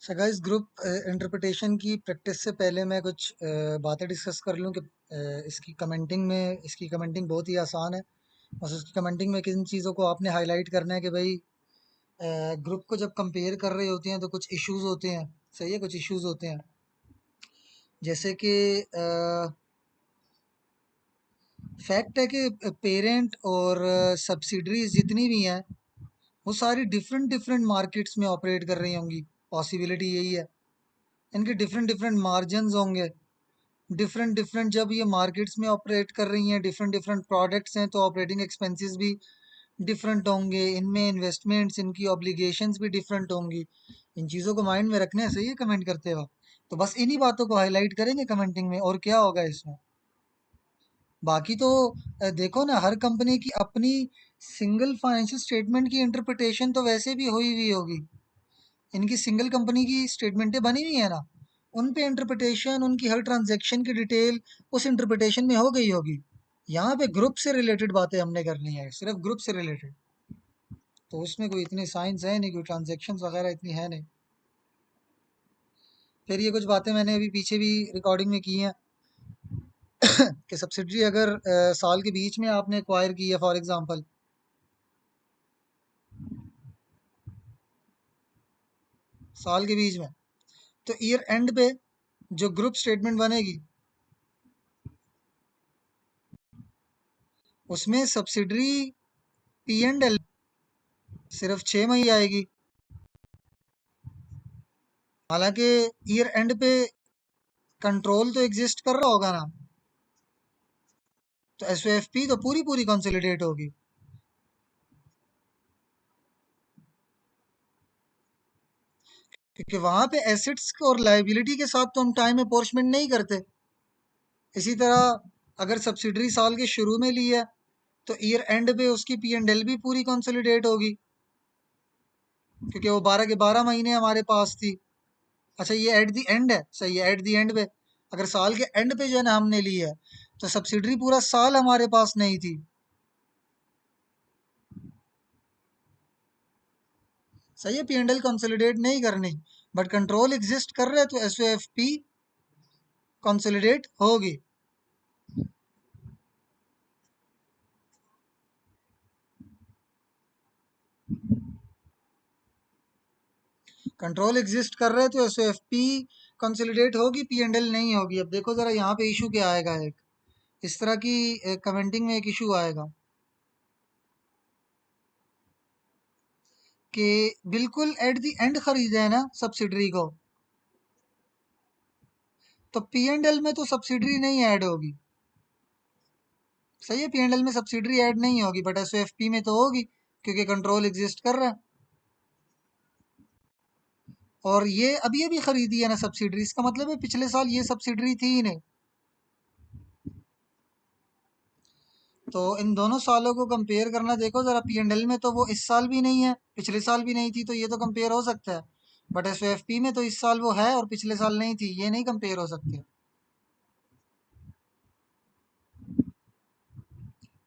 So guys group interpretation की practice से पहले मैं कुछ बातें डिस्कस कर लूँ कि इसकी कमेंटिंग बहुत ही आसान है। बस उसकी कमेंटिंग में किन चीज़ों को आपने हाईलाइट करना है कि भाई ग्रुप को जब कंपेयर कर रहे होते हैं तो कुछ इश्यूज होते हैं। सही है, कुछ इश्यूज होते हैं जैसे कि फैक्ट है कि पेरेंट और सब्सिडरीज जितनी भी हैं वो सारी डिफरेंट डिफरेंट मार्केट्स में ऑपरेट कर रही होंगी। पॉसिबिलिटी यही है, इनके डिफरेंट डिफरेंट मार्जिनस होंगे। डिफरेंट डिफरेंट जब ये मार्केट्स में ऑपरेट कर रही हैं, डिफरेंट डिफरेंट प्रोडक्ट्स हैं, तो ऑपरेटिंग एक्सपेंसेस भी डिफरेंट होंगे, इनमें इन्वेस्टमेंट्स, इनकी ऑब्लिगेशंस भी डिफरेंट होंगी। इन चीज़ों को माइंड में रखने से ये कमेंट करते वक्त तो बस इन्हीं बातों को हाईलाइट करेंगे कमेंटिंग में, और क्या होगा इसमें। बाकी तो देखो ना, हर कंपनी की अपनी सिंगल फाइनेंशियल स्टेटमेंट की इंटरप्रिटेशन तो वैसे भी हुई हुई होगी। इनकी सिंगल कंपनी की स्टेटमेंटें बनी हुई है ना, उन पे इंटरप्रिटेशन, उनकी हर ट्रांजैक्शन की डिटेल उस इंटरप्रिटेशन में हो गई होगी। यहाँ पे ग्रुप से रिलेटेड बातें हमने करनी है, सिर्फ ग्रुप से रिलेटेड, तो उसमें कोई इतनी साइंस है नहीं, कोई ट्रांजैक्शन वगैरह इतनी है नहीं। फिर ये कुछ बातें मैंने अभी पीछे भी रिकॉर्डिंग में की हैं कि सब्सिडरी अगर साल के बीच में आपने एक्वायर की है, फॉर एग्जांपल साल के बीच में, तो ईयर एंड पे जो ग्रुप स्टेटमेंट बनेगी उसमें सब्सिडरी पी एंड एल सिर्फ 6 मई आएगी। हालांकि ईयर एंड पे कंट्रोल तो एग्जिस्ट कर रहा होगा ना, तो एस एफ पी तो पूरी पूरी कंसोलिडेट होगी। क्योंकि वहां पे एसेट्स और लाइबिलिटी के साथ तो हम टाइम अपोर्चमेंट नहीं करते। इसी तरह अगर सब्सिडरी साल के शुरू में ली है तो ईयर एंड पे उसकी पी एंड एल भी पूरी कंसोलिडेट होगी, क्योंकि वो 12 के 12 महीने हमारे पास थी। अच्छा, ये एट दी एंड है, सही है, एट दी एंड पे अगर साल के एंड पे जो है ना हमने ली है, तो सब्सिडरी पूरा साल हमारे पास नहीं थी। सही है, पी एंड एल कंसोलिडेट नहीं करनी, बट कंट्रोल एग्जिस्ट कर रहे हैं तो एस एफ पी कंसोलिडेट होगी। कंट्रोल एग्जिस्ट कर रहे हैं तो एस एफ पी कंसोलिडेट होगी, पी एंड एल नहीं होगी। अब देखो जरा यहाँ पे इशू क्या आएगा, एक इस तरह की कमेंटिंग में एक इशू आएगा कि बिल्कुल एट द एंड खरीदे है ना सब्सिडरी को, तो पी एंड एल में तो सब्सिडरी नहीं ऐड होगी। सही है, पी एंड एल में सब्सिडरी ऐड नहीं होगी, बट एस एफ पी में तो होगी, क्योंकि कंट्रोल एग्जिस्ट कर रहा है। और ये अभी अभी खरीदी है ना सब्सिडरी, इसका मतलब है पिछले साल ये सब्सिडरी थी ही नहीं। तो इन दोनों सालों को कंपेयर करना, देखो जरा, पी एंड एल में तो वो इस साल भी नहीं है, पिछले साल भी नहीं थी, तो ये तो कंपेयर हो सकता है। बट एस एफ पी में तो इस साल वो है और पिछले साल नहीं थी, ये नहीं कंपेयर हो सकते।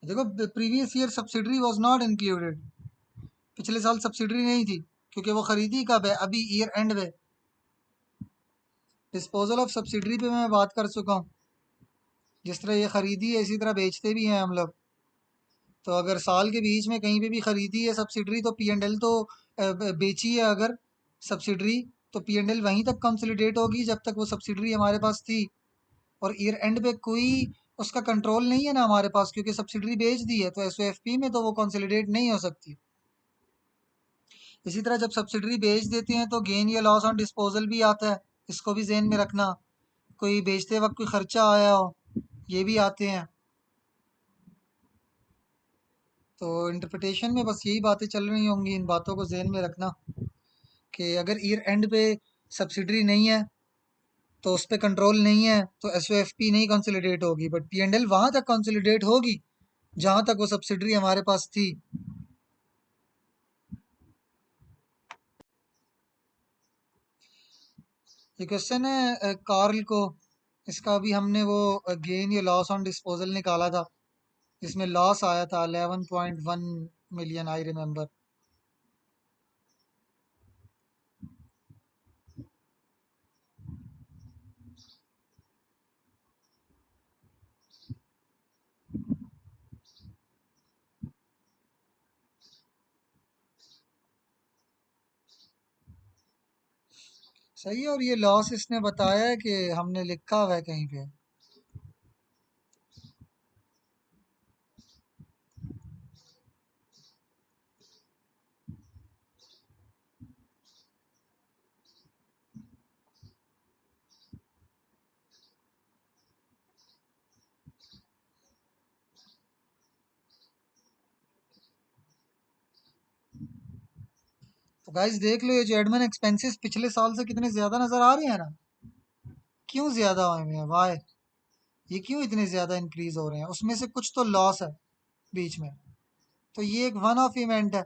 देखो, previous year subsidiary was not included, पिछले साल सब्सिडरी नहीं थी, क्योंकि वो खरीदी कब है, अभी ईयर एंड पे। डिस्पोजल ऑफ सब्सिडरी पे मैं बात कर चुका हूँ। जिस तरह ये खरीदी है इसी तरह बेचते भी हैं हम लोग। तो अगर साल के बीच में कहीं पे भी खरीदी है सब्सिडरी, तो पी एंड एल तो बेची है अगर सब्सिडरी, तो पी एंड एल वहीं तक कंसोलिडेट होगी जब तक वो सब्सिडरी हमारे पास थी। और ईयर एंड पे कोई उसका कंट्रोल नहीं है ना हमारे पास, क्योंकि सब्सिडरी बेच दी है, तो एस एफ पी में तो वो कंसोलिडेट नहीं हो सकती। इसी तरह जब सब्सिडरी बेच देते हैं तो गेन या लॉस ऑन डिस्पोजल भी आता है, इसको भी जेन में रखना। कोई बेचते वक्त कोई खर्चा आया हो, ये भी आते हैं। तो इंटरप्रिटेशन में बस यही बातें चल रही होंगी, इन बातों को जहन में रखना कि अगर ईयर एंड पे सब्सिडरी नहीं है तो उस पर कंट्रोल नहीं है, तो एस ओ एफ पी नहीं कंसोलिडेट होगी, बट पी एंड एल वहाँ तक कंसोलिडेट होगी जहाँ तक वो सब्सिडरी हमारे पास थी। ये क्वेश्चन है कार्ल को, इसका अभी हमने वो गेन या लॉस ऑन डिस्पोजल निकाला था, इसमें लॉस आया था 11.1 मिलियन, आई रिमेम्बर। सही है। और ये लॉस इसने बताया है कि हमने लिखा हुआ है कहीं पे। तो गाइस देख लो, ये जो एडमिन एक्सपेंसेस पिछले साल से कितने ज्यादा नजर आ रहे हैं ना। क्यों ज्यादा हुए हैं, वाई? ये क्यों इतने ज्यादा इंक्रीज हो रहे हैं? उसमें से कुछ तो लॉस है बीच में। तो ये एक वन ऑफ इवेंट है।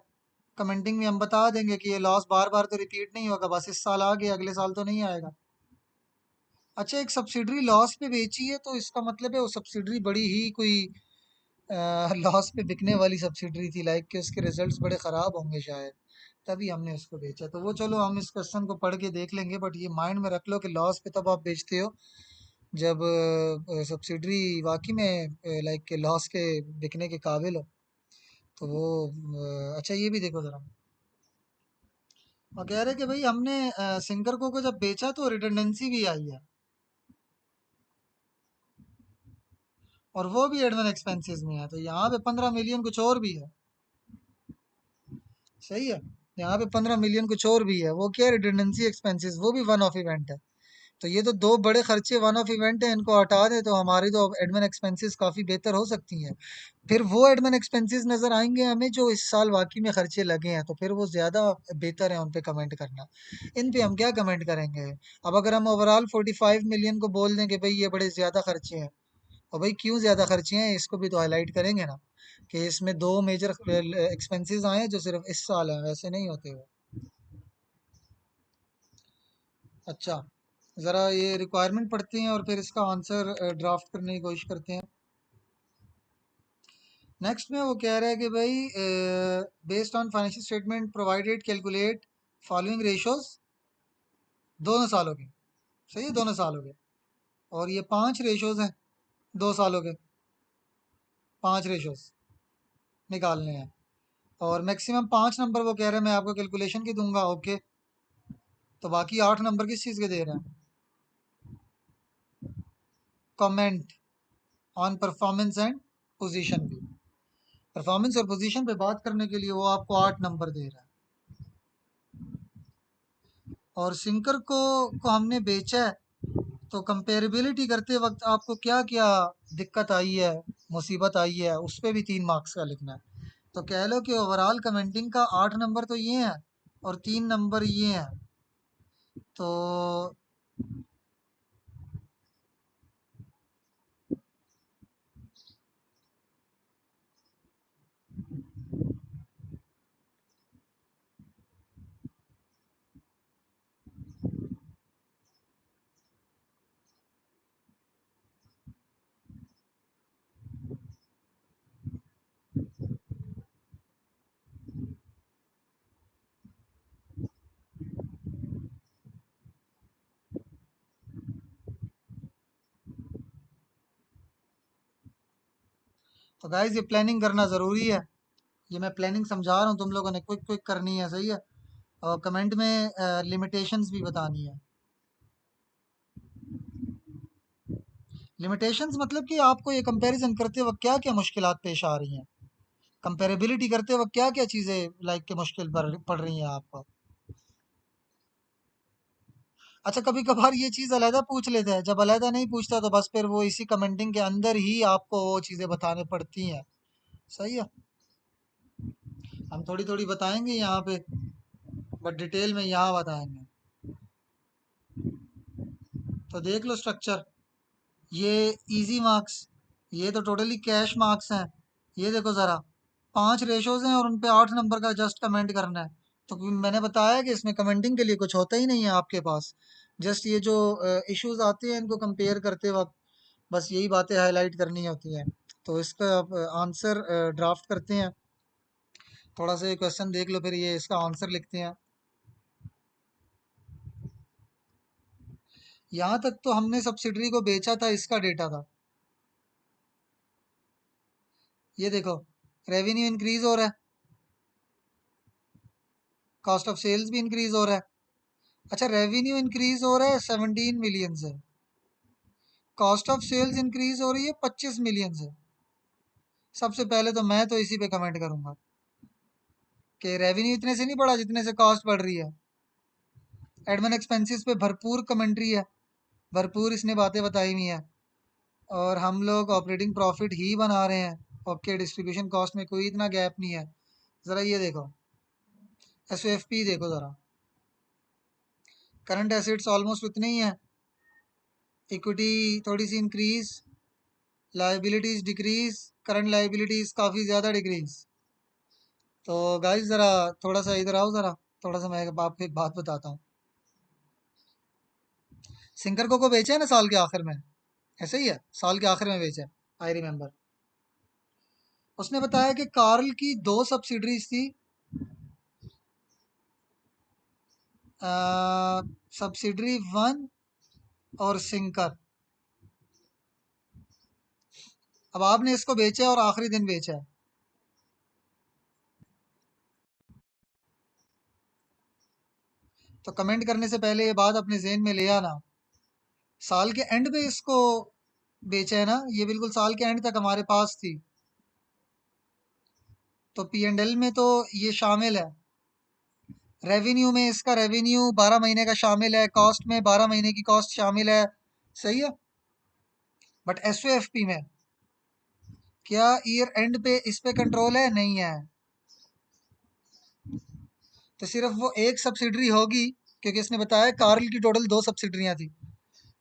कमेंटिंग में हम बता देंगे कि ये लॉस बार बार तो रिपीट नहीं होगा, बस इस साल आ गया, अगले साल तो नहीं आएगा। अच्छा, एक सब्सिडरी लॉस पे बेची है तो इसका मतलब है वो सब्सिडरी बड़ी ही कोई लॉस पे बिकने वाली सब्सिडरी थी, लाइक कि उसके रिजल्ट्स बड़े ख़राब होंगे शायद, तभी हमने उसको बेचा। तो वो चलो हम इस क्वेश्चन को पढ़ के देख लेंगे, बट ये माइंड में रख लो कि लॉस पे तब आप बेचते हो जब सब्सिडरी वाकई में लाइक के लॉस के बिकने के काबिल हो। तो वो अच्छा, ये भी देखो ज़रा। और कह रहे कि भाई हमने सिंगर को जब बेचा तो रिडंडेंसी भी आई है, और वो भी एडमिन एक्सपेंसेस में है। तो यहाँ पे 15 मिलियन कुछ और भी है। सही है। यहाँ पे 15 मिलियन कुछ और भी है, वो क्या है, रिडंडेंसी एक्सपेंसेस, वो भी वन ऑफ इवेंट है। तो ये तो दो बड़े खर्चे वन ऑफ इवेंट है, इनको हटा दे तो हमारी तो एडमिन एक्सपेंसेस काफ़ी बेहतर हो सकती हैं। फिर वो एडमिन एक्सपेंसेस नज़र आएंगे हमें जो इस साल वाकई में खर्चे लगे हैं, तो फिर वो ज़्यादा बेहतर है उन पे कमेंट करना। इन पे हम क्या कमेंट करेंगे? अब अगर हम ओवरऑल 45 मिलियन को बोल दें कि भाई ये बड़े ज़्यादा खर्चे हैं, और भाई क्यों ज़्यादा खर्चे हैं इसको भी तो हाईलाइट करेंगे ना, कि इसमें दो मेजर एक्सपेंसेस आए हैं जो सिर्फ इस साल हैं, वैसे नहीं होते वो। अच्छा, ज़रा ये रिक्वायरमेंट पढ़ते हैं और फिर इसका आंसर ड्राफ्ट करने की कोशिश करते हैं। नेक्स्ट में वो कह रहा है कि भाई based on financial statement provided calculate following ratios, दोनों सालों के। सही है, दोनों सालों के। और ये 5 रेशोज हैं 2 सालों के, 5 रेशोज निकालने हैं। और मैक्सिमम 5 नंबर वो कह रहे हैं मैं आपको कैलकुलेशन की दूंगा, ओके। तो बाकी 8 नंबर किस चीज़ के दे रहे हैं? Comment on performance and position भी। परफॉर्मेंस और पोजीशन पे बात करने के लिए वो आपको 8 नंबर दे रहा है। और सिंकर को हमने बेचा है, तो कंपेरेबिलिटी करते वक्त आपको क्या क्या दिक्कत आई है, मुसीबत आई है, उस पर भी 3 मार्क्स का लिखना है। तो कह लो कि ओवरऑल कमेंटिंग का 8 नंबर तो ये है, और 3 नंबर ये हैं। तो गाइस, ये प्लानिंग करना ज़रूरी है। ये मैं प्लानिंग समझा रहा हूँ, तुम लोगों ने क्विक क्विक करनी है, सही है। और कमेंट में लिमिटेशंस भी बतानी है। लिमिटेशंस मतलब कि आपको ये कंपैरिजन करते वक्त क्या क्या मुश्किलात पेश आ रही हैं, कंपेरेबिलिटी करते वक्त क्या क्या चीज़ें लाइक के मुश्किल पड़ रही हैं आपको। अच्छा, कभी कभार ये चीज़ अलहदा पूछ लेते हैं, जब अलहदा नहीं पूछता तो बस फिर वो इसी कमेंटिंग के अंदर ही आपको वो चीज़ें बताने पड़ती हैं। सही है। हम थोड़ी थोड़ी बताएंगे यहाँ पे, बट डिटेल में यहाँ बताएंगे। तो देख लो स्ट्रक्चर, ये इजी मार्क्स, ये तो टोटली कैश मार्क्स हैं। ये देखो ज़रा, 5 रेशोज हैं और उन पे 8 नंबर का जस्ट कमेंट करना है। तो मैंने बताया कि इसमें कमेंटिंग के लिए कुछ होता ही नहीं है आपके पास। जस्ट ये जो इश्यूज आते हैं इनको कंपेयर करते वक्त बस यही बातें हाईलाइट करनी होती हैं। तो इसका आंसर ड्राफ्ट करते हैं। थोड़ा सा ये क्वेश्चन देख लो, फिर ये इसका आंसर लिखते हैं। यहाँ तक तो हमने सब्सिडरी को बेचा था, इसका डेटा था। ये देखो, रेवेन्यू इंक्रीज हो रहा है, कॉस्ट ऑफ सेल्स भी इंक्रीज हो रहा है, अच्छा, रेवेन्यू इंक्रीज हो रहा है 17 मिलियन से, कॉस्ट ऑफ सेल्स इंक्रीज हो रही है 25 मिलियन से। सबसे पहले तो मैं तो इसी पे कमेंट करूंगा कि रेवेन्यू इतने से नहीं बढ़ा जितने से कॉस्ट बढ़ रही है। एडमिन एक्सपेंसेस पे भरपूर कमेंट्री है, भरपूर इसने बातें बताई हुई हैं, और हम लोग ऑपरेटिंग प्रॉफिट ही बना रहे हैं। ओके, डिस्ट्रीब्यूशन कॉस्ट में कोई इतना गैप नहीं है। ज़रा ये देखो, एस एफ पी देखो ज़रा, करंट एसेट्स ऑलमोस्ट उतने ही हैं, इक्विटी थोड़ी सी increase, liabilities decrease, current liabilities काफ़ी ज़्यादा डिक्रीज। तो गाइस ज़रा थोड़ा सा इधर आओ ज़रा, थोड़ा सा मैं आपको एक बात बताता हूँ। सिंकर को बेचा है ना साल के आखिर में, ऐसे ही है, साल के आखिर में बेचा है, आई रिमेम्बर। उसने बताया कि कार्ल की दो सब्सिडरीज थी, सब्सिडरी वन और सिंकर। अब आपने इसको बेचा है और आखिरी दिन बेचा है, तो कमेंट करने से पहले ये बात अपने जहन में ले आना, साल के एंड पे इसको बेचा है ना, ये बिल्कुल साल के एंड तक हमारे पास थी। तो पी एंड एल में तो ये शामिल है, रेवेन्यू में इसका रेवेन्यू 12 महीने का शामिल है, कॉस्ट में 12 महीने की कॉस्ट शामिल है, सही है। But S O F P में क्या ईयर एंड पे इस पे कंट्रोल है? नहीं है। तो सिर्फ वो एक सब्सिडरी होगी, क्योंकि इसने बताया कार्ल की टोटल दो सब्सिडरियां थी,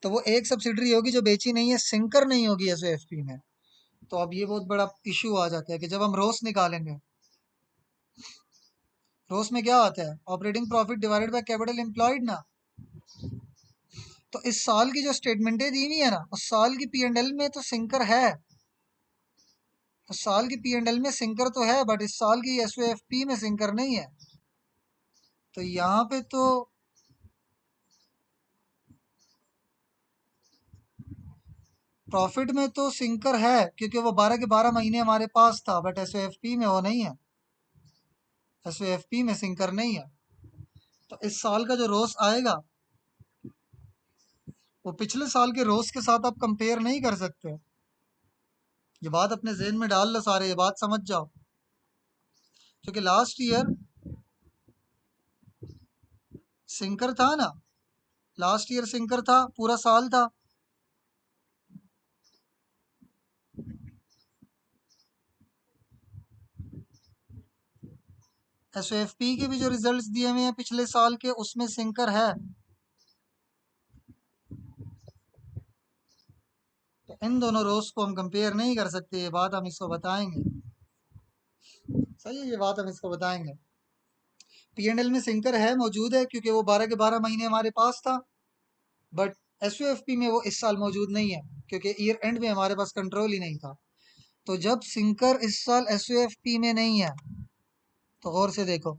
तो वो एक सब्सिडरी होगी जो बेची नहीं है, सिंकर नहीं होगी एस ओ एफ पी में। तो अब ये बहुत बड़ा इशू आ जाता है कि जब हम रोस निकालेंगे, रोस में क्या आता है, operating profit divided by capital employed ना। तो इस साल की जो स्टेटमेंटें दी हुई है ना, उस साल की पी एंड एल में तो सिंकर है, उस साल की पी एंड एल में सिंकर तो है, बट इस साल की एस ओ एफ पी में सिंकर नहीं है। तो यहाँ पे तो प्रॉफिट में तो सिंकर है, क्योंकि वो 12 के 12 महीने हमारे पास था, but S O F P में वो नहीं है, एस ओ एफ पी में सिंकर नहीं है। तो इस साल का जो रोस आएगा, वो पिछले साल के रोस के साथ आप कंपेयर नहीं कर सकते। ये बात अपने जहन में डाल लो सारे, ये बात समझ जाओ, क्योंकि लास्ट ईयर सिंकर था ना, लास्ट ईयर सिंकर था, पूरा साल था। एस एफ पी के भी जो रिजल्ट्स दिए हुए हैं पिछले साल के, उसमें सिंकर है। तो इन दोनों रोज को हम कंपेयर नहीं कर सकते, ये बात हम इसको बताएंगे, सही है, ये बात हम इसको बताएंगे। पी एंड एल में सिंकर है, मौजूद है, क्योंकि वो 12 के 12 महीने हमारे पास था, but S O F P में वो इस साल मौजूद नहीं है, क्योंकि ईयर एंड में हमारे पास कंट्रोल ही नहीं था। तो जब सिंकर इस साल एस ओ एफ पी में नहीं है, तो गौर से देखो,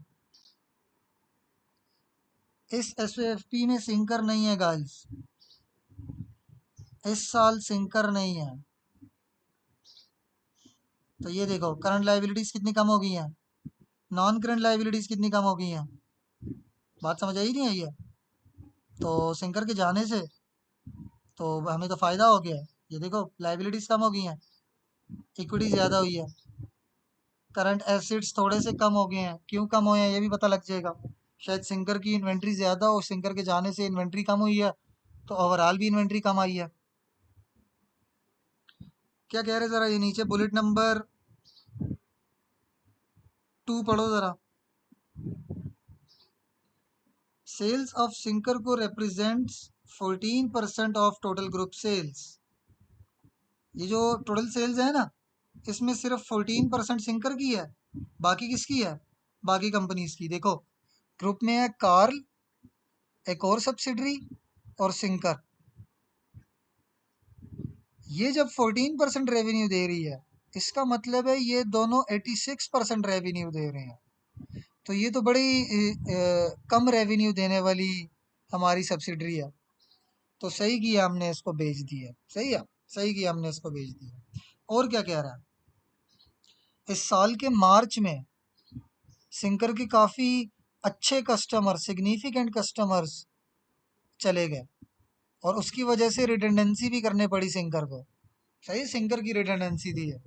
इस एस ओ एफ पी में सिंकर नहीं है गाइस, इस साल सिंकर नहीं है। तो ये देखो, करंट लाइबिलिटीज कितनी कम हो गई हैं, नॉन करंट लाइबिलिटीज कितनी कम हो गई हैं। बात समझ आई नहीं आई है? तो सिंकर के जाने से तो हमें तो फ़ायदा हो गया है। ये देखो, लाइबिलिटीज कम हो गई हैं, इक्विटी ज़्यादा हुई है, करंट एसिड्स थोड़े से कम हो गए हैं। क्यों कम हुए हैं ये भी पता लग जाएगा, शायद सिंकर की इन्वेंट्री ज़्यादा हो, सिंकर के जाने से इन्वेंट्री कम हुई है, तो ओवरऑल भी इन्वेंट्री कम आई है। क्या कह रहे, ज़रा ये नीचे बुलेट नंबर 2 पढ़ो ज़रा। सेल्स ऑफ सिंकर को represents 14% of total group sales. ये जो टोटल सेल्स है ना, इसमें सिर्फ 14% सिंकर की है, बाकी किसकी है, बाकी कंपनीज की। देखो, ग्रुप में है कार्ल, एक और सब्सिडरी, और सिंकर। ये जब 14% रेवेन्यू दे रही है, इसका मतलब है ये दोनों 86% रेवेन्यू दे रहे हैं। तो ये तो बड़ी कम रेवेन्यू देने वाली हमारी सब्सिडरी है। तो सही किया हमने इसको बेच दिया, सही है, सही किया हमने इसको बेच दिया। और क्या कह रहा है, इस साल के मार्च में सिंकर के काफ़ी अच्छे कस्टमर, सिग्निफिकेंट कस्टमर्स चले गए और उसकी वजह से रिडंडेंसी भी करने पड़ी सिंकर को। सही, सिंकर की रिडंडेंसी दी है,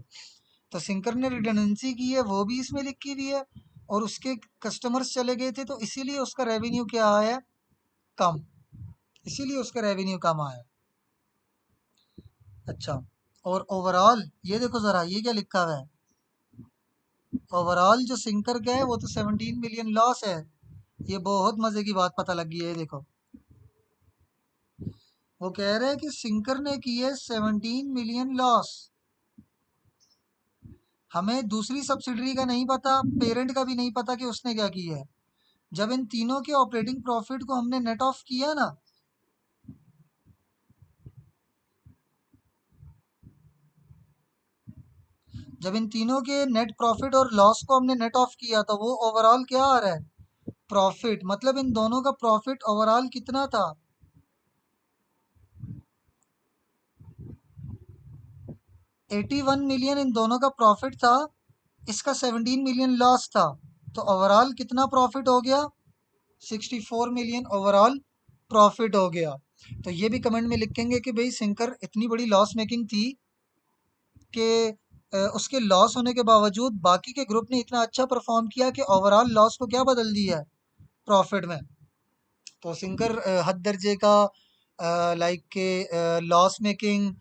तो सिंकर ने रिडंडेंसी की है, वो भी इसमें लिखी हुई है। और उसके कस्टमर्स चले गए थे, तो इसीलिए उसका रेवेन्यू क्या आया, कम। इसीलिए उसका रेवेन्यू कम आया। अच्छा, और ओवरऑल ये देखो ज़रा, ये क्या लिखा हुआ है, ओवरऑल जो सिंकर का है वो तो 17 मिलियन लॉस है। ये बहुत मज़े की बात पता लगी है, ये देखो। वो कह रहे हैं कि सिंकर ने की है 17 मिलियन लॉस। हमें दूसरी सब्सिडरी का नहीं पता, पेरेंट का भी नहीं पता कि उसने क्या किया है। जब इन तीनों के ऑपरेटिंग प्रॉफिट को हमने नेट ऑफ किया ना, जब इन तीनों के नेट प्रॉफिट और लॉस को हमने नेट ऑफ किया, तो वो ओवरऑल क्या आ रहा है, प्रॉफिट। मतलब इन दोनों का प्रॉफिट ओवरऑल कितना था, 81 मिलियन इन दोनों का प्रॉफिट था, इसका 17 मिलियन लॉस था। तो ओवरऑल कितना प्रॉफिट हो गया, 64 मिलियन ओवरऑल प्रॉफिट हो गया। तो ये भी कमेंट में लिखेंगे कि भाई सिंकर इतनी बड़ी लॉस मेकिंग थी कि उसके लॉस होने के बावजूद बाकी के ग्रुप ने इतना अच्छा परफॉर्म किया कि ओवरऑल लॉस को क्या बदल दिया है, प्रॉफिट में। तो सिंकर हद दर्जे का लाइक के लॉस मेकिंग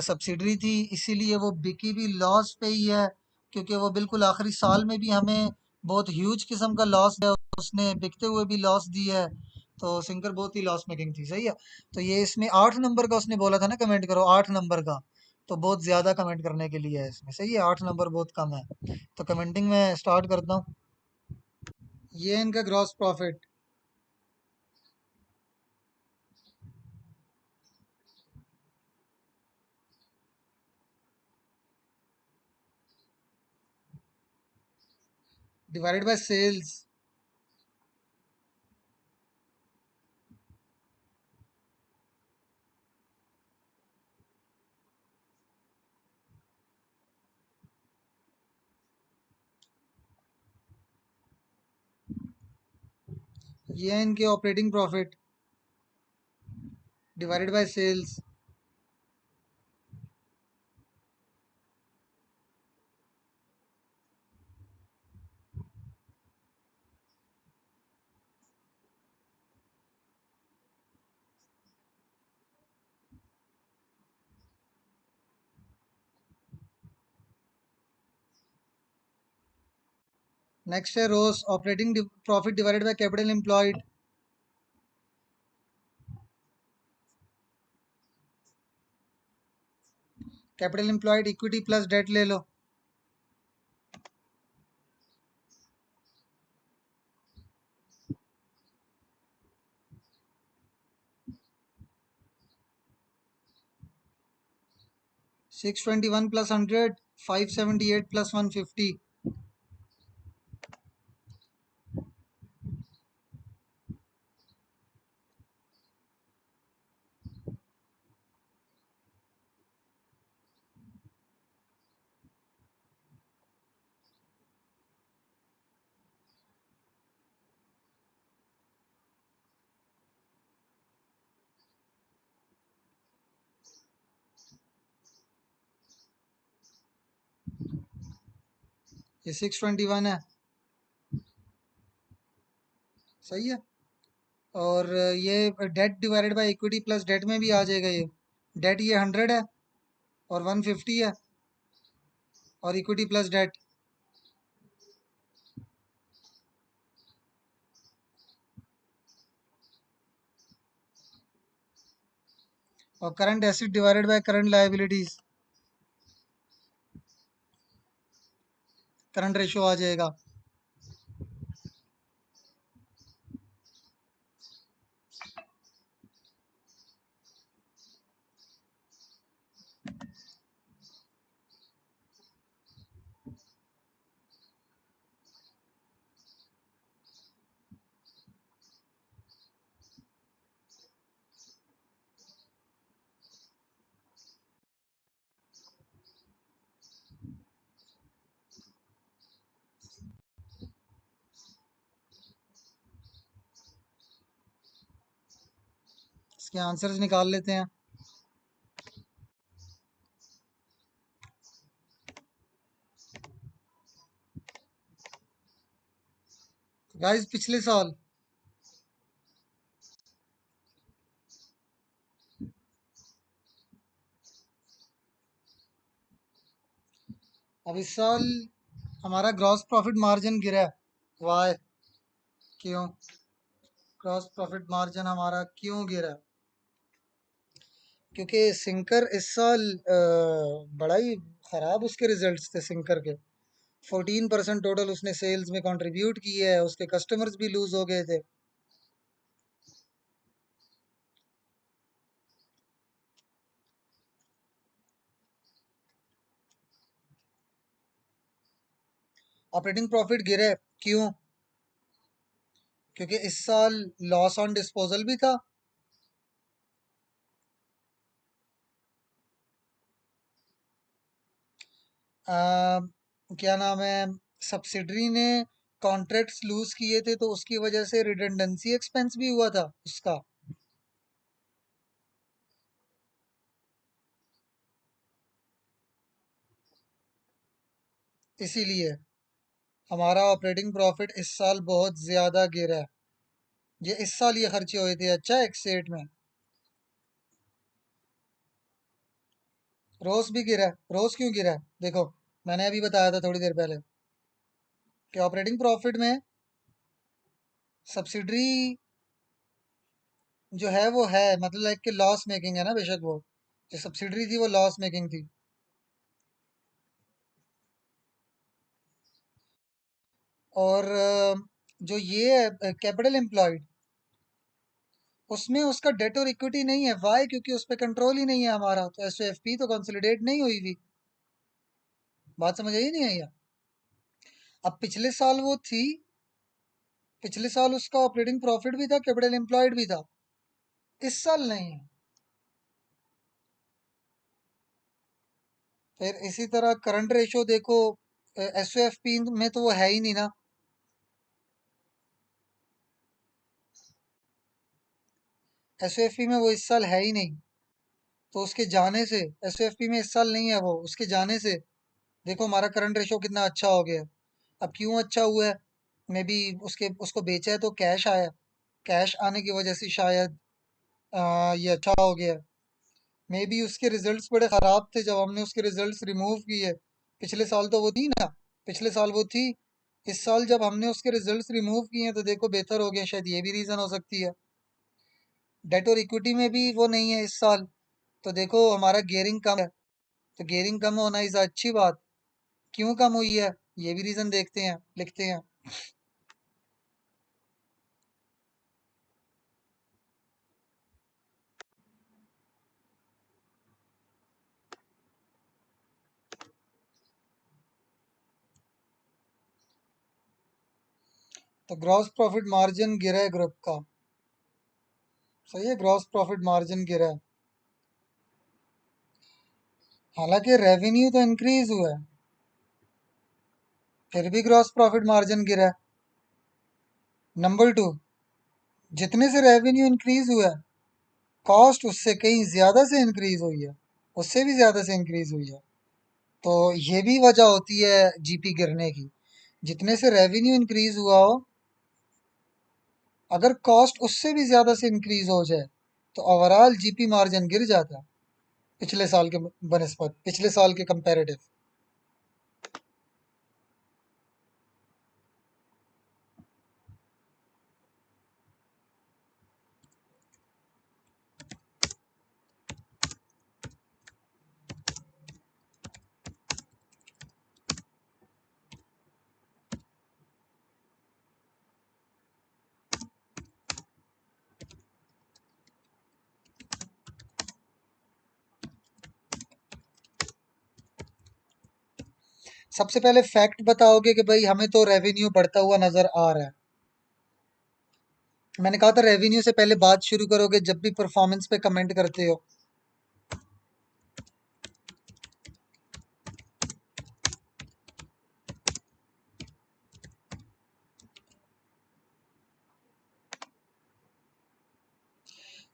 सब्सिडरी थी, इसीलिए वो बिकी भी लॉस पे ही है। क्योंकि वो बिल्कुल आखिरी साल में भी हमें बहुत ह्यूज किस्म का लॉस है, उसने बिकते हुए भी लॉस दी है। तो सिंकर बहुत ही लॉस मेकिंग थी, सही है। तो ये इसमें 8 नंबर का उसने बोला था ना, कमेंट करो 8 नंबर का। तो बहुत ज़्यादा कमेंट करने के लिए है इसमें, सही है, 8 नंबर बहुत कम है। तो कमेंटिंग में स्टार्ट करता हूँ। ये इनका gross profit divided by sales. ये है इनके operating profit divided by sales. Next है ROCE, operating profit divided by capital employed. Capital employed equity plus debt ले लो। 621 प्लस 100, 578 प्लस 150। ये 621 है, सही है। और ये debt divided by equity plus debt में भी आ जाएगा ये। डेट ये 100 है और 150 है, और इक्विटी प्लस डेट। और current assets divided by current liabilities, current ratio आ जाएगा। इसके आंसर्स निकाल लेते हैं। गाइस पिछले साल अब इस साल हमारा ग्रॉस प्रॉफिट मार्जिन गिरा है। वाई? क्यों? ग्रॉस प्रॉफिट मार्जिन हमारा क्यों गिरा है? क्योंकि सिंकर इस साल बड़ा ही खराब उसके रिजल्ट्स थे सिंकर के। 14% टोटल उसने सेल्स में कंट्रीब्यूट किए है, उसके कस्टमर्स भी लूज हो गए थे। ऑपरेटिंग प्रॉफिट गिरे क्यों? क्योंकि इस साल लॉस ऑन डिस्पोजल भी था। आ, क्या नाम है, सब्सिडरी ने कॉन्ट्रैक्ट्स लूज किए थे तो उसकी वजह से रिडंडेंसी एक्सपेंस भी हुआ था उसका। इसीलिए हमारा ऑपरेटिंग प्रॉफिट इस साल बहुत ज़्यादा गिरा है। ये इस साल ये खर्चे हुए थे अच्छा एक्सेट में। रोज भी गिरा है। रोज क्यों गिरा है? देखो, मैंने अभी बताया था थोड़ी देर पहले कि ऑपरेटिंग प्रॉफिट में सब्सिडरी जो है वो है, मतलब लाइक कि लॉस मेकिंग है ना, बेशक वो जो सब्सिडरी थी वो लॉस मेकिंग थी। और जो ये है कैपिटल एम्प्लॉयड, उसमें उसका डेट और इक्विटी नहीं है। वाई? क्योंकि उस पर कंट्रोल ही नहीं है हमारा, तो एस एफ पी तो कंसोलिडेट नहीं हुई थी। बात समझ आई नहीं आई? अब पिछले साल वो थी, पिछले साल उसका ऑपरेटिंग प्रॉफिट भी था, कैपिटल एम्प्लॉयड भी था। इस साल नहीं है। फिर इसी तरह करंट रेशो देखो, एस एफ पी में तो वो है ही नहीं ना। एस एफ पी में वो इस साल है ही नहीं, तो उसके जाने से एस एफ पी में इस साल नहीं है वो, उसके जाने से देखो हमारा करंट रेशो कितना अच्छा हो गया। अब क्यों अच्छा हुआ है? मे बी उसके उसको बेचा है तो कैश आया, कैश आने की वजह से शायद ये अच्छा हो गया। मे बी उसके रिजल्ट्स बड़े ख़राब थे जब हमने उसके रिजल्ट्स रिमूव किए। पिछले साल तो वो थी ना, पिछले साल वो थी। इस साल जब हमने उसके रिजल्ट्स रिमूव किए हैं तो देखो बेहतर हो गया, शायद ये भी रीज़न हो सकती है। डेट और इक्विटी में भी वो नहीं है इस साल, तो देखो हमारा गेयरिंग कम है। तो गेयरिंग कम होना इज़ अच्छी बात। क्यों कम हुई है? ये भी रीज़न देखते हैं, लिखते हैं। तो ग्रॉस प्रॉफिट मार्जिन गिरा है ग्रुप का। सही है, ग्रॉस प्रॉफिट मार्जिन गिरा है। हालांकि रेवेन्यू तो इंक्रीज हुआ है, फिर भी ग्रॉस प्रॉफिट मार्जिन गिरा है। नंबर टू, जितने से रेवेन्यू इंक्रीज हुआ है, कॉस्ट उससे कहीं ज़्यादा से इंक्रीज हुई है, उससे भी ज़्यादा से इंक्रीज हुई है। तो ये भी वजह होती है जीपी गिरने की। जितने से रेवेन्यू इंक्रीज हुआ हो, अगर कॉस्ट उससे भी ज़्यादा से इंक्रीज हो जाए तो ओवरऑल जीपी मार्जिन गिर जाता है पिछले साल के बनस्पत, पिछले साल के कंपैरेटिव। सबसे पहले फैक्ट बताओगे कि भाई हमें तो रेवेन्यू बढ़ता हुआ नज़र आ रहा है। मैंने कहा था रेवेन्यू से पहले बात शुरू करोगे जब भी परफॉर्मेंस पे कमेंट करते हो।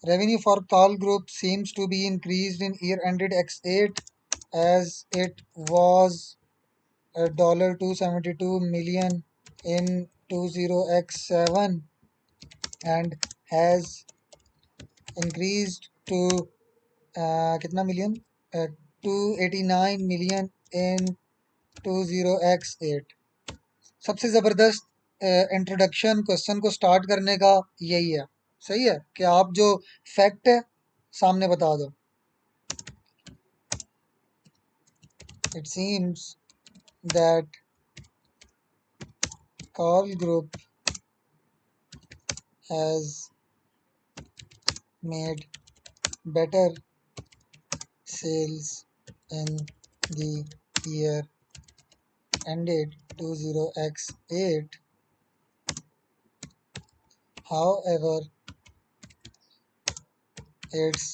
Revenue for Carl Group seems to be increased in year ended X8 as it was $272 million in 20x7 and has increased to कितना million 289 million in 20x8. सबसे ज़बरदस्त इंट्रोडक्शन क्वेश्चन को स्टार्ट करने का यही है। सही है कि आप जो फैक्ट है सामने बता दो। It seems that Carl group has made better sales in the year ended 20x8. However, its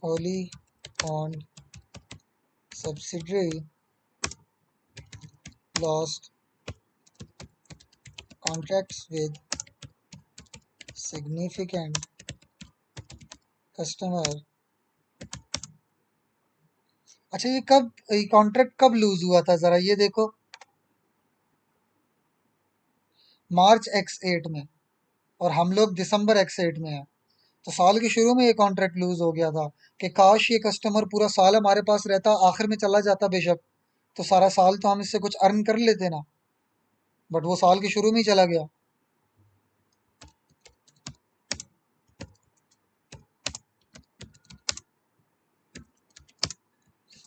wholly owned subsidiary lost contracts with significant customer. अच्छा, ये कॉन्ट्रैक्ट कब लूज हुआ था जरा ये देखो। मार्च X8 में, और हम लोग दिसंबर X8 में हैं। तो साल के शुरू में ये कॉन्ट्रैक्ट लूज हो गया था कि काश ये कस्टमर पूरा साल हमारे पास रहता, आखिर में चला जाता बेशक, तो सारा साल तो हम इससे कुछ अर्न कर लेते ना, बट वो साल के शुरू में ही चला गया।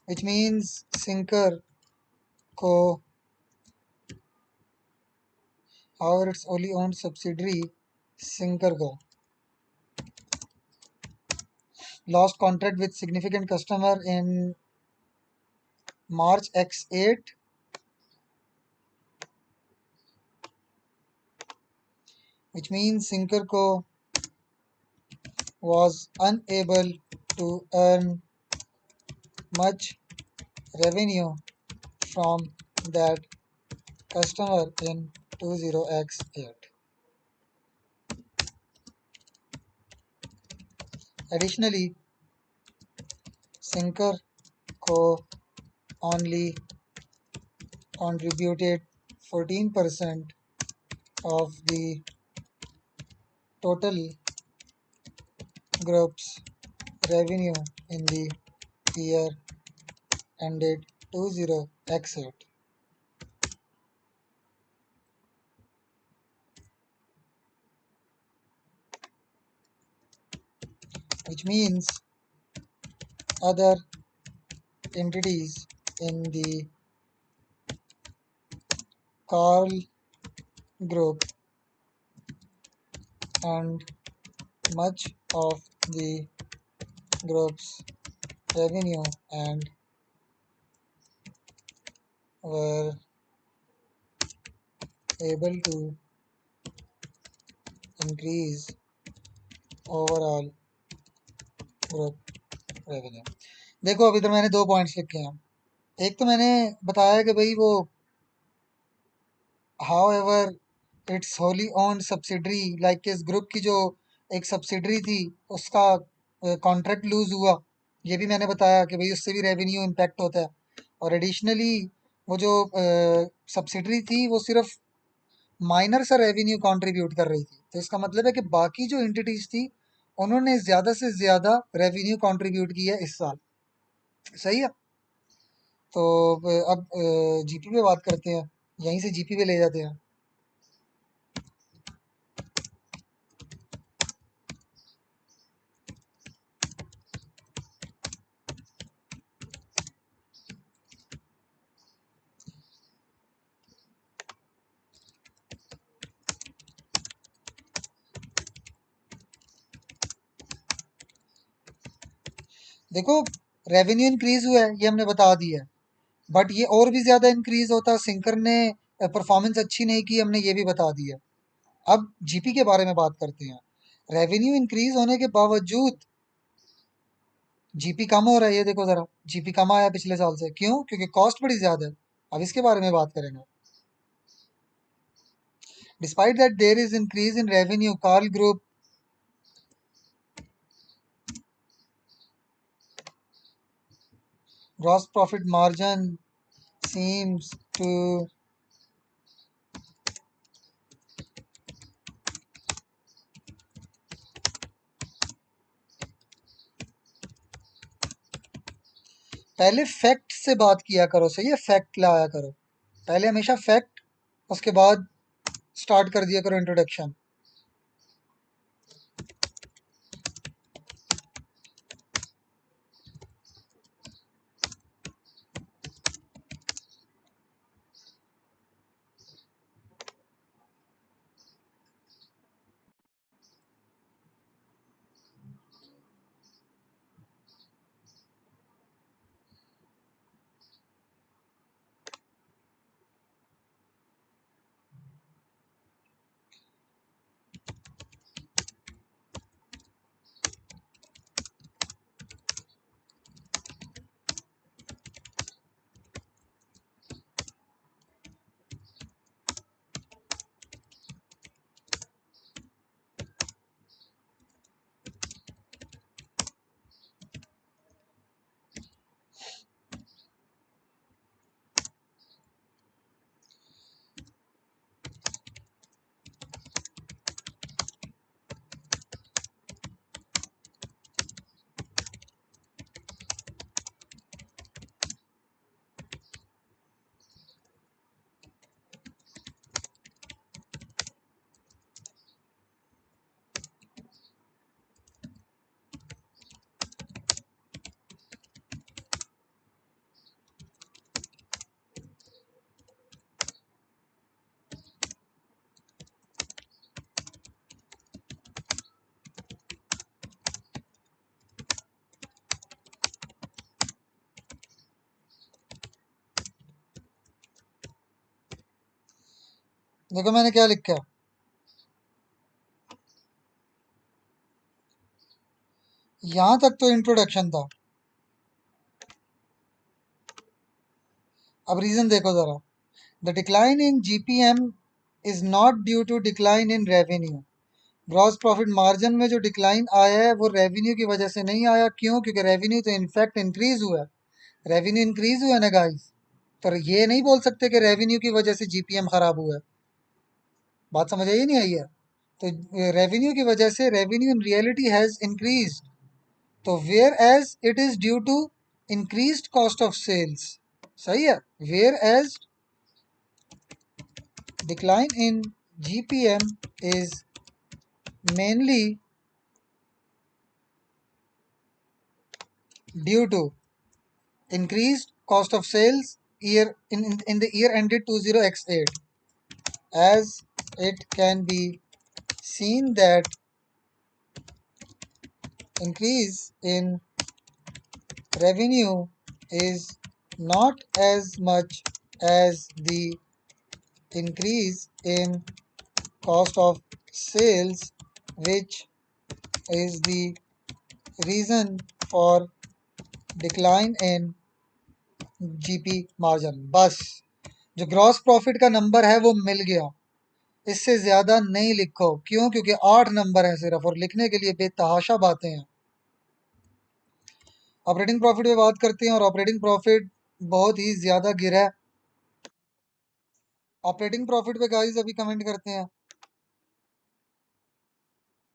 विच मीन्स सिंकर को और it's only own subsidiary sinker को lost contract with significant customer in March X8, which means Syncarco was unable to earn much revenue from that customer in 20x8. Additionally, Syncarco only contributed 14% of the total group's revenue in the year ended 20x8. Which means other entities in the Carl group and much of the group's revenue and were able to increase overall group revenue. देखो अभी तो मैंने दो points लिखे हैं। एक तो मैंने बताया कि भाई वो how ever its wholly owned subsidiary, like इस ग्रुप की जो एक सब्सिडरी थी उसका कॉन्ट्रैक्ट लूज हुआ, ये भी मैंने बताया कि भाई उससे भी रेवेन्यू इम्पैक्ट होता है। और एडिशनली वो जो सब्सिडरी थी वो सिर्फ माइनर सा रेवेन्यू कंट्रीब्यूट कर रही थी, तो इसका मतलब है कि बाकी जो एंटिटीज थी उन्होंने ज़्यादा से ज़्यादा रेवेन्यू कंट्रीब्यूट किया इस साल। सही है। तो अब जीपी पे बात करते हैं, यहीं से जीपी पे ले जाते हैं। देखो रेवेन्यू इंक्रीज हुआ है ये हमने बता दिया है, बट ये और भी ज़्यादा इंक्रीज होता, सिंकर ने परफॉर्मेंस अच्छी नहीं की, हमने ये भी बता दिया। अब जीपी के बारे में बात करते हैं। रेवेन्यू इंक्रीज होने के बावजूद जीपी कम हो रहा है, ये देखो ज़रा, जीपी कम आया पिछले साल से। क्यों? क्योंकि कॉस्ट बड़ी ज़्यादा है। अब इसके बारे में बात करेंगे। Despite that there is increase in revenue, Carl group gross profit margin seems to पहले फैक्ट से बात किया करो, सही है, फैक्ट लाया करो पहले, हमेशा फैक्ट, उसके बाद स्टार्ट कर दिया करो इंट्रोडक्शन। देखो मैंने क्या लिखा है, यहां तक तो इंट्रोडक्शन था। अब रीजन देखो जरा। The decline in GPM is not due to decline in revenue. Gross profit margin में जो डिक्लाइन आया है वो रेवेन्यू की वजह से नहीं आया। क्यों? क्योंकि रेवेन्यू तो इनफैक्ट इंक्रीज हुआ है। रेवेन्यू इंक्रीज हुआ है ना गाइस। पर ये नहीं बोल सकते कि रेवेन्यू की वजह से जीपीएम खराब हुआ है। बात समझ आई नहीं आई है? तो रेवेन्यू की वजह से revenue in reality has increase. तो whereas it is due to increased cost of sales. सही है। Whereas decline in GPM is mainly due to increased cost of sales in the year ended 20x8, as it can be seen that increase in revenue is not as much as the increase in cost of sales, which is the reason for decline in GP margin. बस जो gross profit का number है वो मिल गया, इससे ज्यादा नहीं लिखो। क्यों? क्योंकि 8 नंबर है सिर्फ, और लिखने के लिए बेतहाशा बातें हैं। ऑपरेटिंग प्रॉफिट पे बात करते हैं, और ऑपरेटिंग प्रॉफिट बहुत ही ज्यादा गिरा है। ऑपरेटिंग प्रॉफिट पे गाइस अभी कमेंट करते हैं,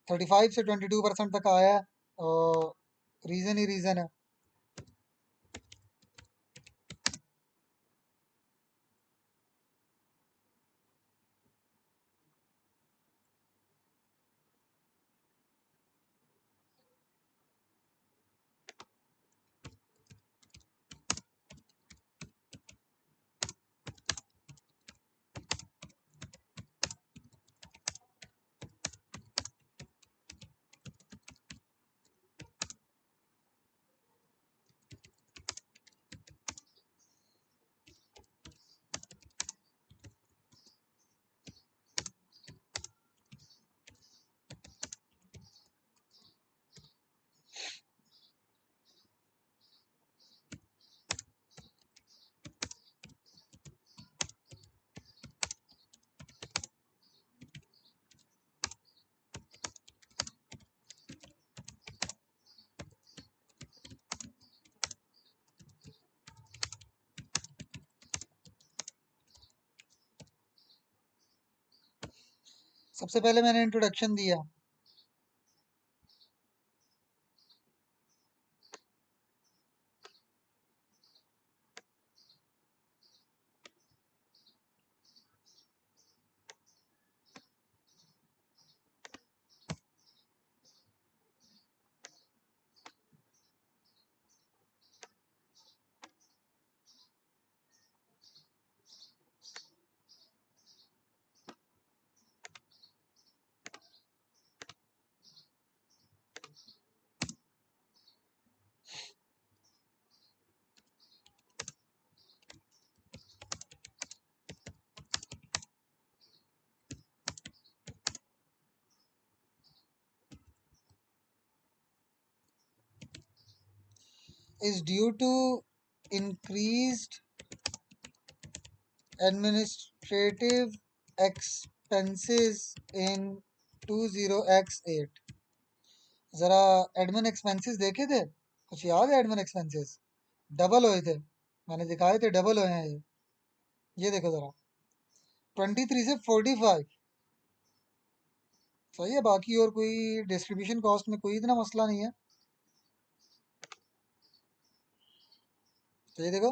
35 से 22% तक आया है, और रीजन ही रीजन है। सबसे पहले मैंने इंट्रोडक्शन दिया। Is due to increased administrative expenses in 20x8। ज़रा एडमिन एक्सपेंसेस देखे थे? कुछ याद है? एडमिन एक्सपेंसेस डबल हुए थे, मैंने दिखाए थे डबल हुए हैं ये देखो ज़रा, 23 से 45। सही है, बाकी और कोई डिस्ट्रीब्यूशन कॉस्ट में कोई इतना मसला नहीं है। तो ये देखो,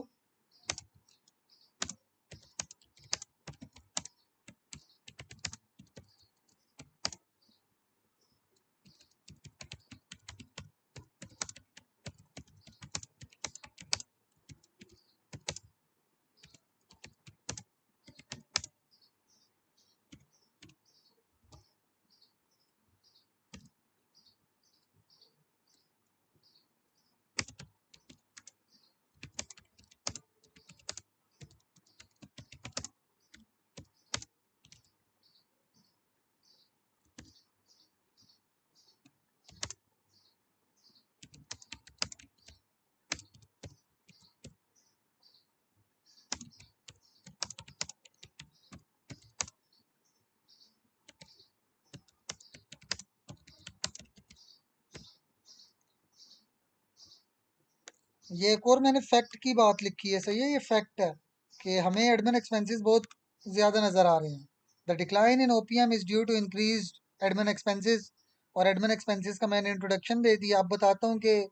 ये एक और मैंने फैक्ट की बात लिखी है। सही है, ये फैक्ट है कि हमें एडमिन एक्सपेंसेस बहुत ज़्यादा नज़र आ रहे हैं। The decline in OPM is due to increase admin expenses. और एडमिन एक्सपेंसेस का मैंने इंट्रोडक्शन दे दिया। अब बताता हूँ कि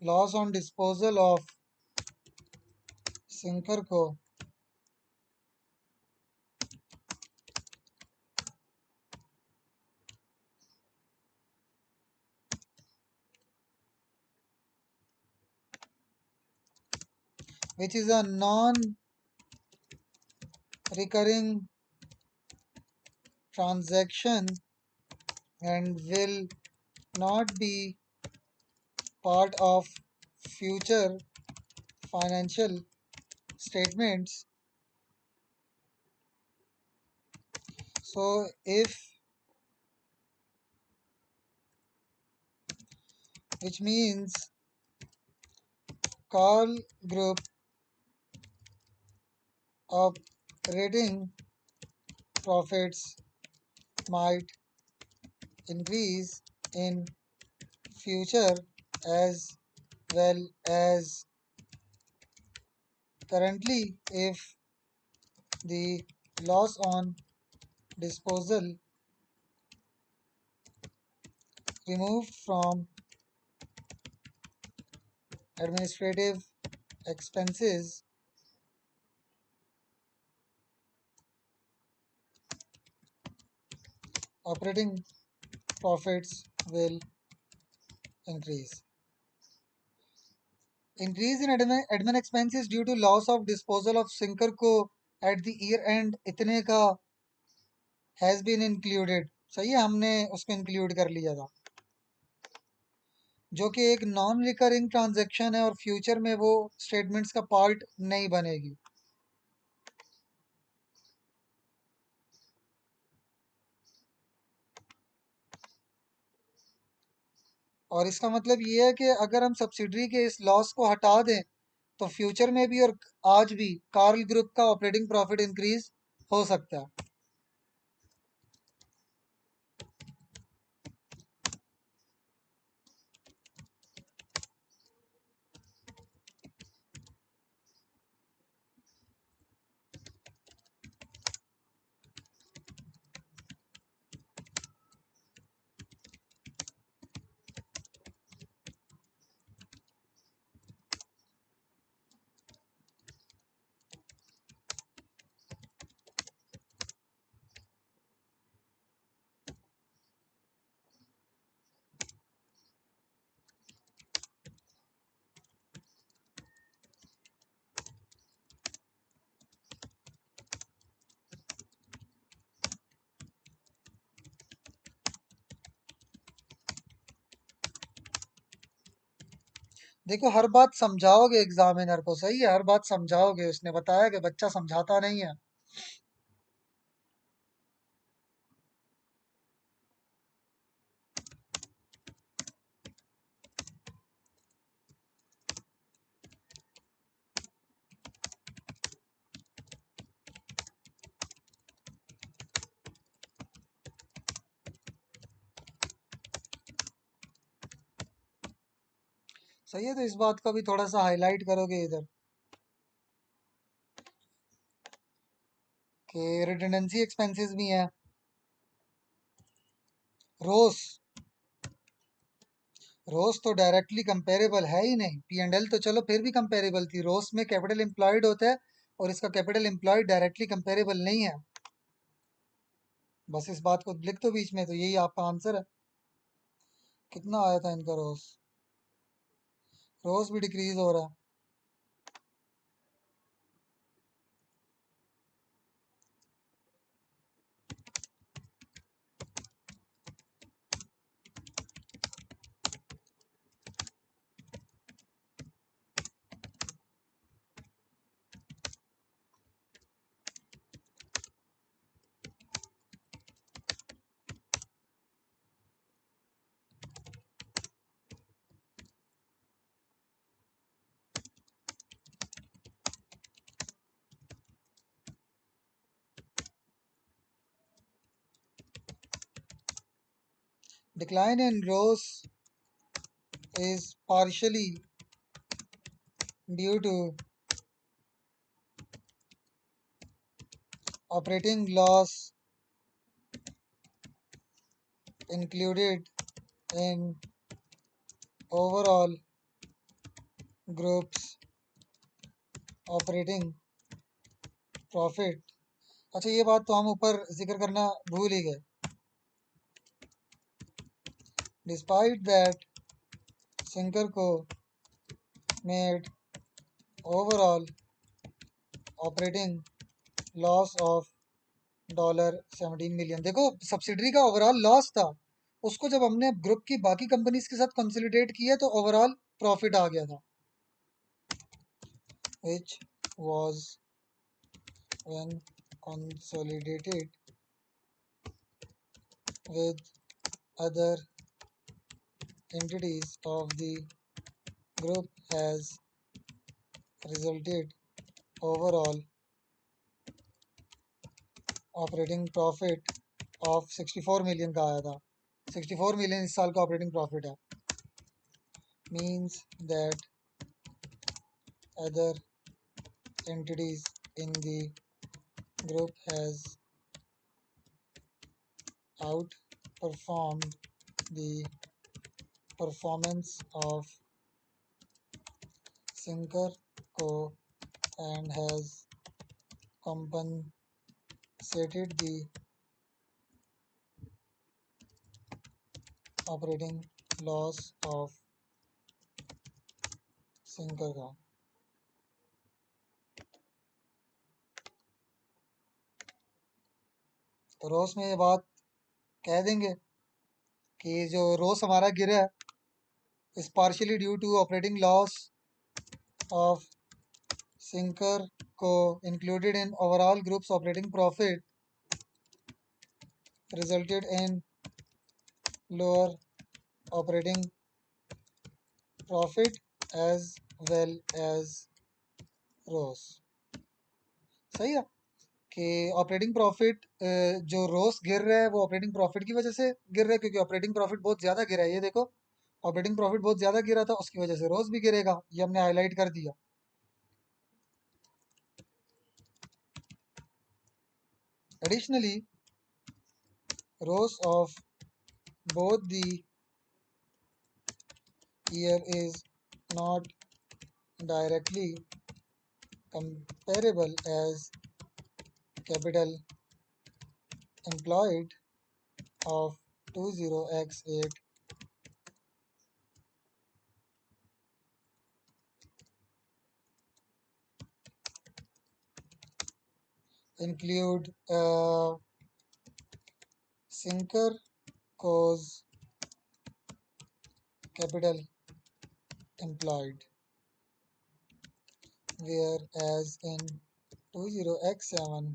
loss on disposal of Sinker को which is a non-recurring transaction and will not be part of future financial statements. So if, which means Carl Group operating profits might increase in future as well as currently if the loss on disposal removed from administrative expenses operating profits will increase. Increase in admin expenses due to loss of disposal of sinker को at the year end इतने का has been included। सही है, हमने उसको include कर लिया था, जो कि एक नॉन रिकरिंग ट्रांजैक्शन है और फ्यूचर में वो स्टेटमेंट्स का पार्ट नहीं बनेगी। और इसका मतलब ये है कि अगर हम सब्सिडरी के इस लॉस को हटा दें तो फ्यूचर में भी और आज भी कार्ल ग्रुप का ऑपरेटिंग प्रॉफिट इंक्रीज हो सकता है। देखो, हर बात समझाओगे एग्जामिनर को, सही है, हर बात समझाओगे, उसने बताया कि बच्चा समझाता नहीं है। सही है, तो इस बात को भी थोड़ा सा हाईलाइट करोगे इधर कि रिडंडेंसी एक्सपेंसेस भी हैं। रोस रोस तो डायरेक्टली कंपेरेबल है ही नहीं, पी एंड एल तो चलो फिर भी कंपेरेबल थी, रोस में कैपिटल एम्प्लॉयड होता है और इसका कैपिटल एम्प्लॉयड डायरेक्टली कंपेरेबल नहीं है। बस इस बात को लिख दो बीच में, तो यही आपका आंसर है। कितना आया था इनका रोस? रोस भी डिक्रीज हो रहा है। Decline in gross is partially due to operating loss included in overall group's operating profit। अच्छा, ये बात तो हम ऊपर जिक्र करना भूल ही गए। Despite that, Sinkerco made overall operating loss of $17 million। देखो, सब्सिडरी का ओवरऑल लॉस था, उसको जब हमने ग्रुप की बाकी कंपनीज के साथ कंसोलिडेट किया तो ओवरऑल प्रॉफिट आ गया था, which was when consolidated with other entities of the group has resulted overall operating profit of 64 million का आया था। 64 million इस साल का ऑपरेटिंग प्रॉफिट है। Means that other entities in the group has outperformed the performance of Sinker Co and has compensated the operating loss of Sinker का। तो रोस में ये बात कह देंगे कि जो रोस हमारा गिरा है is partially due to operating loss of Sinker Co included in overall group's operating profit resulted in lower operating profit as well as ROCE. सही है कि ऑपरेटिंग प्रॉफिट जो रोस गिर रहा है वो ऑपरेटिंग प्रॉफिट की वजह से गिर रहा है, क्योंकि ऑपरेटिंग प्रॉफिट बहुत ज़्यादा गिरा है। ये देखो, ऑपरेटिंग प्रॉफिट बहुत ज़्यादा गिरा था, उसकी वजह से रोस भी गिरेगा, ये हमने हाईलाइट कर दिया। Additionally ROS of both the year is not directly comparable as capital employed of 20x8 include sinker cost capital employed, whereas in 20x7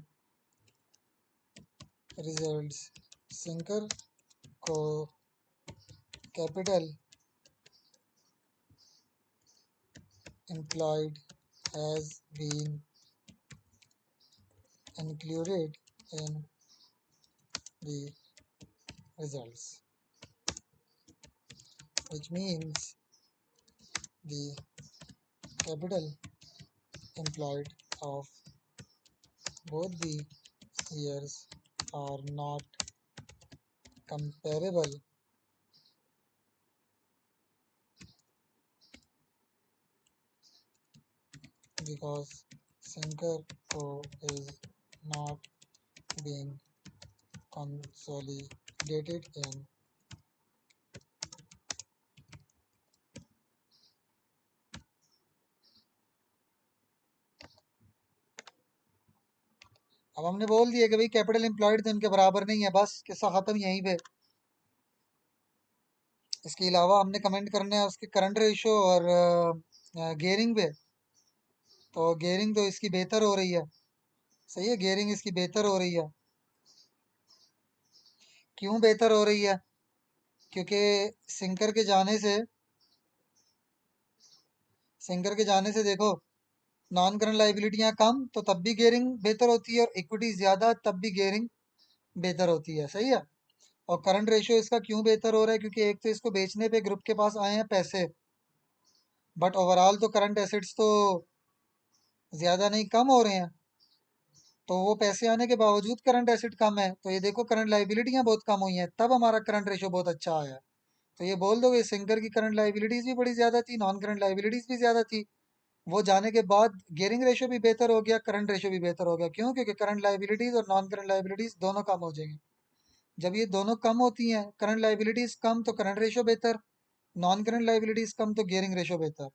results sinker co capital employed has been included in the results, which means the capital employed of both the years are not comparable because sinker co is not being consolidated in अब हमने बोल दिया कि भाई capital employed तो इनके बराबर नहीं है, बस किस्सा खत्म यहीं पे। इसके अलावा हमने कमेंट करना है उसके करंट रेशो और गेयरिंग पे। तो गेयरिंग तो इसकी बेहतर हो रही है, सही है, गेयरिंग इसकी बेहतर हो रही है। क्यों बेहतर हो रही है? क्योंकि सिंकर के जाने से सिंकर के जाने से देखो, नॉन करंट लाइबिलिटियाँ कम तो तब भी गेयरिंग बेहतर होती है, और इक्विटी ज़्यादा तब भी गेयरिंग बेहतर होती है, सही है। और करंट रेशियो इसका क्यों बेहतर हो रहा है? क्योंकि एक तो इसको बेचने पे ग्रुप के पास आए हैं पैसे, बट ओवरऑल तो करंट एसेट्स तो ज़्यादा नहीं, कम हो रहे हैं। तो वो पैसे आने के बावजूद करंट एसेट कम है, तो ये देखो करंट लाइबिलिटियाँ बहुत कम हुई हैं, तब हमारा करंट रेशियो बहुत अच्छा आया है। तो ये बोल दो कि सिंकर की करंट लाइबिलिटीज़ भी बड़ी ज़्यादा थी, नॉन करंट लाइबिलिटीज़ भी ज़्यादा थी। वो जाने के बाद गेयरिंग रेशियो भी बेहतर हो गया, करंट रेशियो भी बेहतर हो गया। क्यों? क्योंकि करंट लाइबिलिटीज़ और नॉन करंट लाइबिलिटीज़ दोनों कम हो जाएंगी। जब ये दोनों कम होती हैं, करंट लाइबिलिटीज़ कम तो करंट रेशियो बेहतर, नॉन करंट लाइबिलिटीज़ कम तो गेयरिंग रेशियो बेहतर।